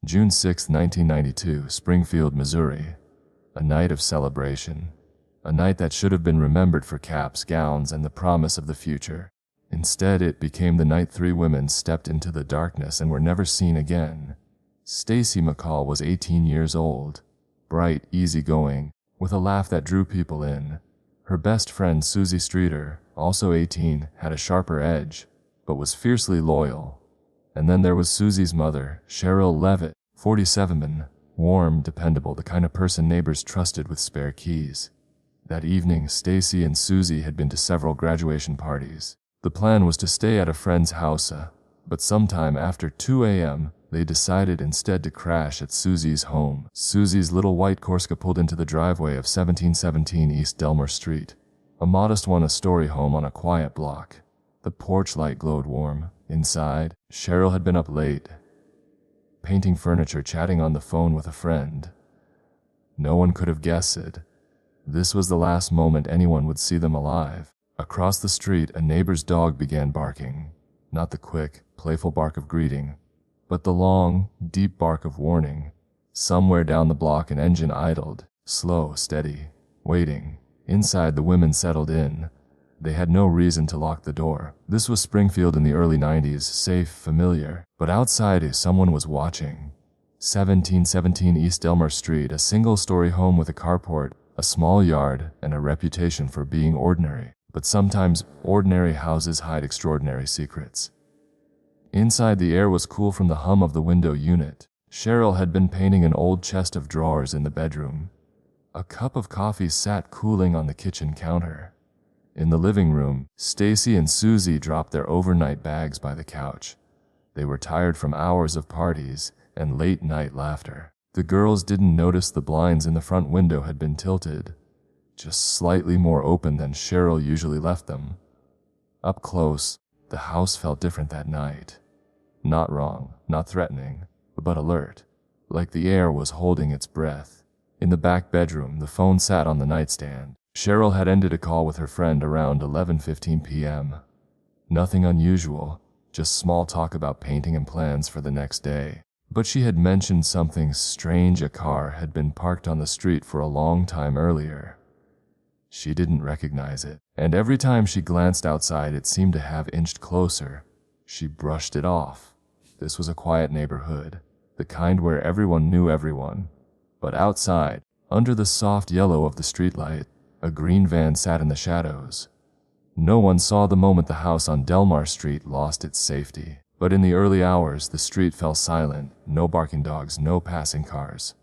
June 6, 1992, Springfield, Missouri. A night of celebration. A night that should have been remembered for caps, gowns, and the promise of the future. Instead, it became the night 3 women stepped into the darkness and were never seen again. Stacy McCall was 18 years old, bright, easygoing, with a laugh that drew people in. Her best friend, Susie Streeter, also 18, had a sharper edge, but was fiercely loyal. And then there was Susie's mother, Cheryl Levitt, 47, warm, dependable, the kind of person neighbors trusted with spare keys. That evening, Stacy and Susie had been to several graduation parties. The plan was to stay at a friend's house, but sometime after 2 a.m., they decided instead to crash at Susie's home. Susie's little white Corsica pulled into the driveway of 1717 East Delmar Street, a modest one-story home on a quiet block. The porch light glowed warm. Inside, Cheryl had been up late, painting furniture, chatting on the phone with a friend. No one could have guessed it. This was the last moment anyone would see them alive. Across the street, a neighbor's dog began barking. Not the quick, playful bark of greeting, but the long, deep bark of warning. Somewhere down the block an engine idled, slow, steady, waiting. Inside, the women settled in. They had no reason to lock the door. This was Springfield in the early 90s, safe, familiar. But outside, someone was watching. 1717 East Delmar Street, a single-story home with a carport, a small yard, and a reputation for being ordinary. But sometimes, ordinary houses hide extraordinary secrets. Inside, the air was cool from the hum of the window unit. Cheryl had been painting an old chest of drawers in the bedroom. A cup of coffee sat cooling on the kitchen counter. In the living room, Stacy and Susie dropped their overnight bags by the couch. They were tired from hours of parties and late-night laughter. The girls didn't notice the blinds in the front window had been tilted, just slightly more open than Cheryl usually left them. Up close, the house felt different that night. Not wrong, not threatening, but alert, like the air was holding its breath. In the back bedroom, the phone sat on the nightstand. Cheryl had ended a call with her friend around 11:15 p.m. Nothing unusual, just small talk about painting and plans for the next day. But she had mentioned something strange. A car had been parked on the street for a long time earlier. She didn't recognize it, and every time she glanced outside, it seemed to have inched closer. She brushed it off. This was a quiet neighborhood, the kind where everyone knew everyone. But outside, under the soft yellow of the streetlight, a green van sat in the shadows. No one saw the moment the house on Delmar Street lost its safety. But in the early hours, the street fell silent. No barking dogs, no passing cars.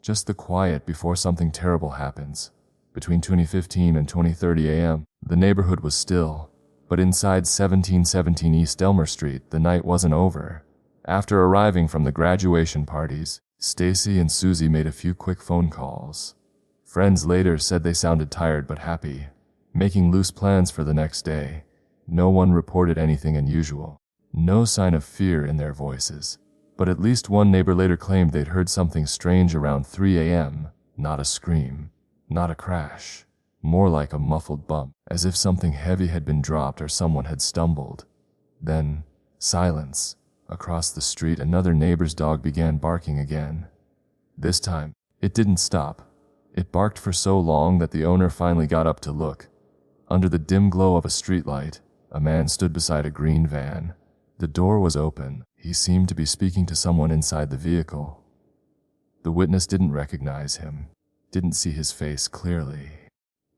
Just the quiet before something terrible happens. Between 20:15 and 20:30 a.m., the neighborhood was still. But inside 1717 East Delmar Street, the night wasn't over. After arriving from the graduation parties, Stacy and Susie made a few quick phone calls. Friends later said they sounded tired but happy, making loose plans for the next day. No one reported anything unusual. No sign of fear in their voices. But at least one neighbor later claimed they'd heard something strange around 3 a.m. Not a scream, not a crash. More like a muffled bump, as if something heavy had been dropped or someone had stumbled. Then, silence. Across the street, another neighbor's dog began barking again. This time, it didn't stop. It barked for so long that the owner finally got up to look. Under the dim glow of a streetlight, a man stood beside a green van. The door was open. He seemed to be speaking to someone inside the vehicle. The witness didn't recognize him, didn't see his face clearly.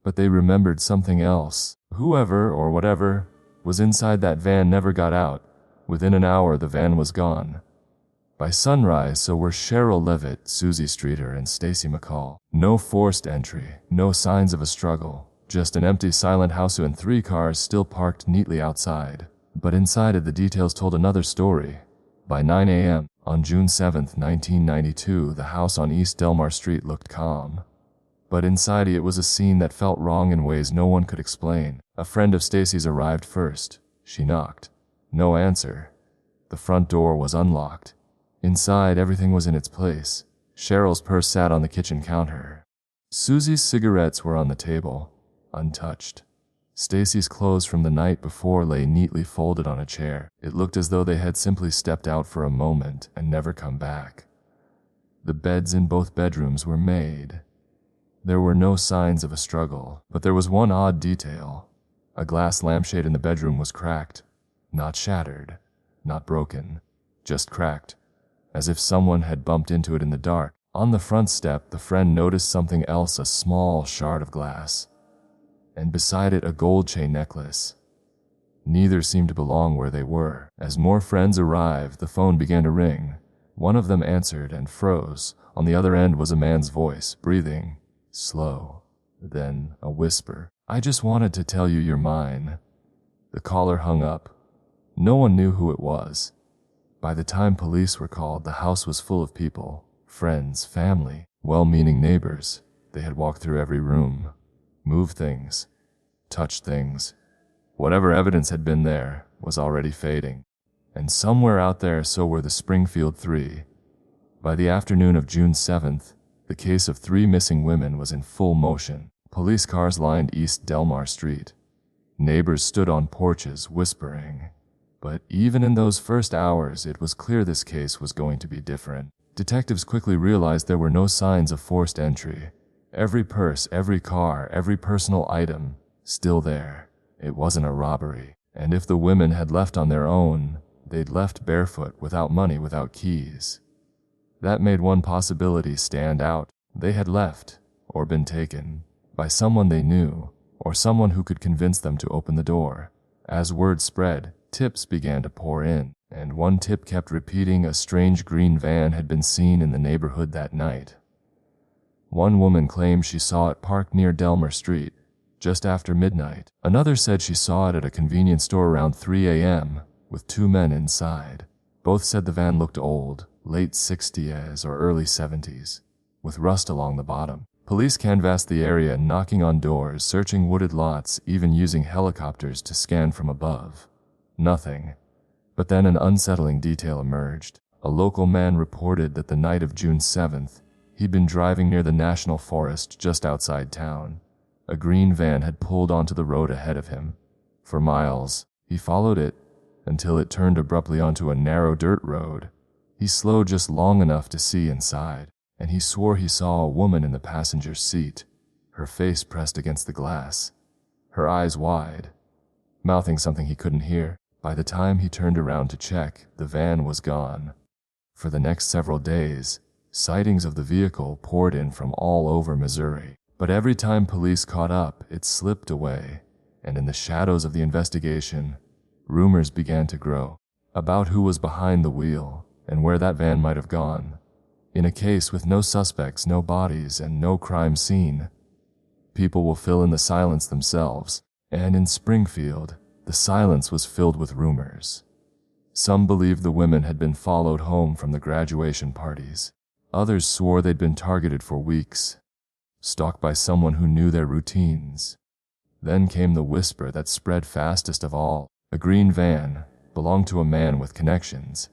But they remembered something else. Whoever, or whatever, was inside that van never got out. Within an hour, the van was gone. By sunrise, so were Cheryl Levitt, Susie Streeter, and Stacy McCall. No forced entry, no signs of a struggle. Just an empty, silent house and 3 cars still parked neatly outside. But inside it, the details told another story. By 9 a.m., on June 7, 1992, the house on East Delmar Street looked calm. But inside it was a scene that felt wrong in ways no one could explain. A friend of Stacy's arrived first. She knocked. No answer. The front door was unlocked. Inside, everything was in its place. Cheryl's purse sat on the kitchen counter. Susie's cigarettes were on the table, untouched. Stacy's clothes from the night before lay neatly folded on a chair. It looked as though they had simply stepped out for a moment and never come back. The beds in both bedrooms were made. There were no signs of a struggle, but there was one odd detail. A glass lampshade in the bedroom was cracked, not shattered, not broken, just cracked, as if someone had bumped into it in the dark. On the front step, the friend noticed something else, a small shard of glass, and beside it a gold chain necklace. Neither seemed to belong where they were. As more friends arrived, the phone began to ring. One of them answered and froze. On the other end was a man's voice, breathing, slow, then a whisper. "I just wanted to tell you you're mine." The caller hung up. No one knew who it was. By the time police were called, the house was full of people, friends, family, well-meaning neighbors. They had walked through every room, moved things, touched things. Whatever evidence had been there was already fading. And somewhere out there, so were the Springfield Three. By the afternoon of June 7th, the case of 3 missing women was in full motion. Police cars lined East Delmar Street. Neighbors stood on porches, whispering. But even in those first hours, it was clear this case was going to be different. Detectives quickly realized there were no signs of forced entry. Every purse, every car, every personal item, still there. It wasn't a robbery. And if the women had left on their own, they'd left barefoot, without money, without keys. That made one possibility stand out. They had left, or been taken, by someone they knew, or someone who could convince them to open the door. As word spread, tips began to pour in, and one tip kept repeating: a strange green van had been seen in the neighborhood that night. One woman claimed she saw it parked near Delmar Street, just after midnight. Another said she saw it at a convenience store around 3 a.m., with 2 men inside. Both said the van looked old, late 60s or early 70s, with rust along the bottom. Police canvassed the area, knocking on doors, searching wooded lots, even using helicopters to scan from above. Nothing. But then an unsettling detail emerged. A local man reported that the night of June 7th, he'd been driving near the National Forest just outside town. A green van had pulled onto the road ahead of him. For miles, he followed it until it turned abruptly onto a narrow dirt road. He slowed just long enough to see inside, and he swore he saw a woman in the passenger seat, her face pressed against the glass, her eyes wide, mouthing something he couldn't hear. By the time he turned around to check, the van was gone. For the next several days, sightings of the vehicle poured in from all over Missouri. But every time police caught up, it slipped away, and in the shadows of the investigation, rumors began to grow about who was behind the wheel and where that van might have gone. In a case with no suspects, no bodies, and no crime scene, people will fill in the silence themselves. And in Springfield, the silence was filled with rumors. Some believed the women had been followed home from the graduation parties. Others swore they'd been targeted for weeks, stalked by someone who knew their routines. Then came the whisper that spread fastest of all. A green van belonged to a man with connections,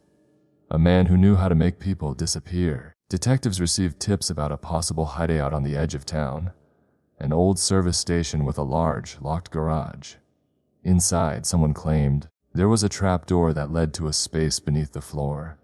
a man who knew how to make people disappear. Detectives received tips about a possible hideout on the edge of town, an old service station with a large, locked garage. Inside, someone claimed, there was a trap door that led to a space beneath the floor.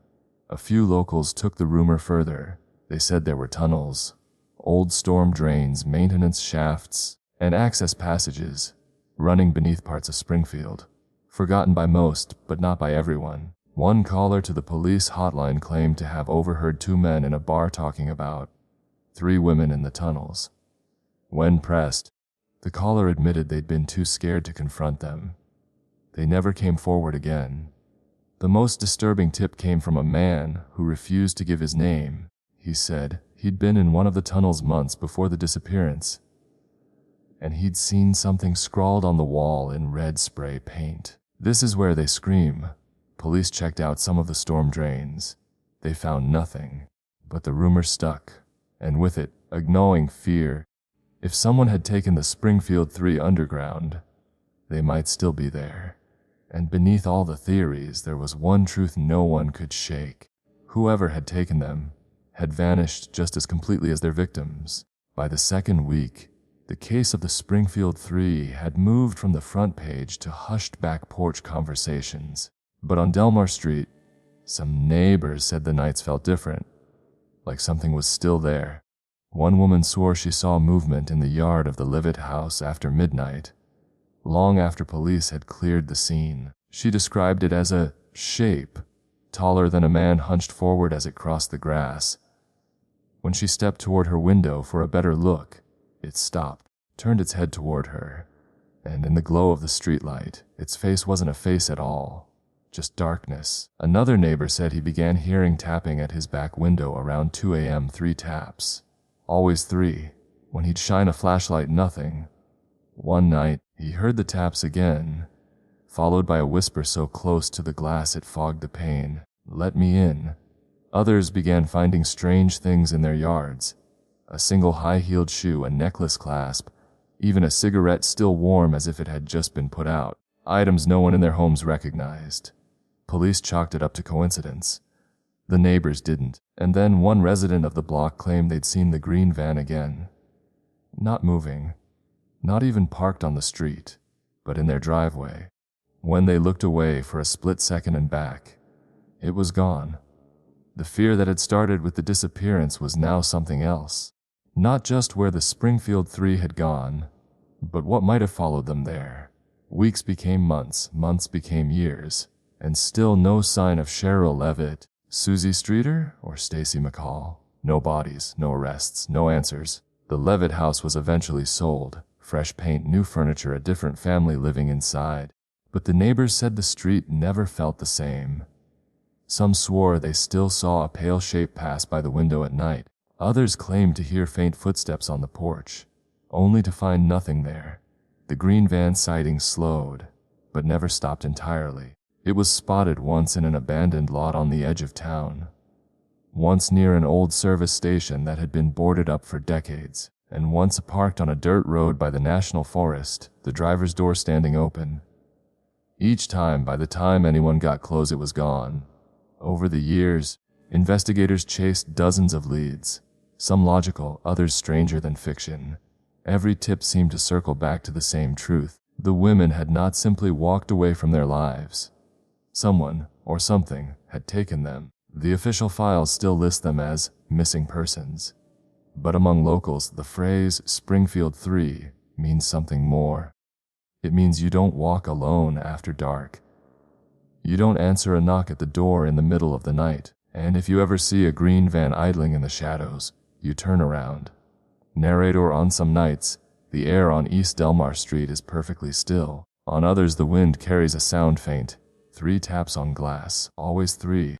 A few locals took the rumor further. They said there were tunnels, old storm drains, maintenance shafts, and access passages running beneath parts of Springfield, forgotten by most, but not by everyone. One caller to the police hotline claimed to have overheard 2 men in a bar talking about 3 women in the tunnels. When pressed, the caller admitted they'd been too scared to confront them. They never came forward again. The most disturbing tip came from a man who refused to give his name. He said he'd been in one of the tunnels months before the disappearance, and he'd seen something scrawled on the wall in red spray paint. This is where they scream. Police checked out some of the storm drains. They found nothing, but the rumor stuck, and with it, a gnawing fear. If someone had taken the Springfield 3 underground, they might still be there. And beneath all the theories, there was one truth no one could shake. Whoever had taken them had vanished just as completely as their victims. By the second week, the case of the Springfield 3 had moved from the front page to hushed back porch conversations. But on Delmar Street, some neighbors said the nights felt different. like something was still there. One woman swore she saw movement in the yard of the Levitt house after midnight, long after police had cleared the scene. She described it as a shape, taller than a man, hunched forward as it crossed the grass. When she stepped toward her window for a better look, it stopped, turned its head toward her, and in the glow of the streetlight, its face wasn't a face at all, just darkness. Another neighbor said he began hearing tapping at his back window around 2 a.m., 3 taps. Always 3. When he'd shine a flashlight, nothing. One night, he heard the taps again, followed by a whisper so close to the glass it fogged the pane. "Let me in." Others began finding strange things in their yards. A single high-heeled shoe, a necklace clasp, even a cigarette still warm as if it had just been put out. Items no one in their homes recognized. Police chalked it up to coincidence. The neighbors didn't. And then one resident of the block claimed they'd seen the green van again. Not moving. Not even parked on the street, but in their driveway. When they looked away for a split second and back, it was gone. The fear that had started with the disappearance was now something else. Not just where the Springfield 3 had gone, but what might have followed them there. Weeks became months, months became years, and still no sign of Cheryl Levitt, Susie Streeter, or Stacy McCall. No bodies, no arrests, no answers. The Levitt house was eventually sold. Fresh paint, new furniture, a different family living inside. But the neighbors said the street never felt the same. Some swore they still saw a pale shape pass by the window at night. Others claimed to hear faint footsteps on the porch, only to find nothing there. The green van sighting slowed, but never stopped entirely. It was spotted once in an abandoned lot on the edge of town, once near an old service station that had been boarded up for decades, and once parked on a dirt road by the National Forest, the driver's door standing open. Each time, by the time anyone got close, it was gone. Over the years, investigators chased dozens of leads, some logical, others stranger than fiction. Every tip seemed to circle back to the same truth. The women had not simply walked away from their lives. Someone, or something, had taken them. The official files still list them as missing persons. But among locals, the phrase Springfield 3 means something more. It means you don't walk alone after dark. You don't answer a knock at the door in the middle of the night. And if you ever see a green van idling in the shadows, you turn around. Narrator: on some nights, the air on East Delmar Street is perfectly still. On others, the wind carries a sound faint. 3 taps on glass, always 3.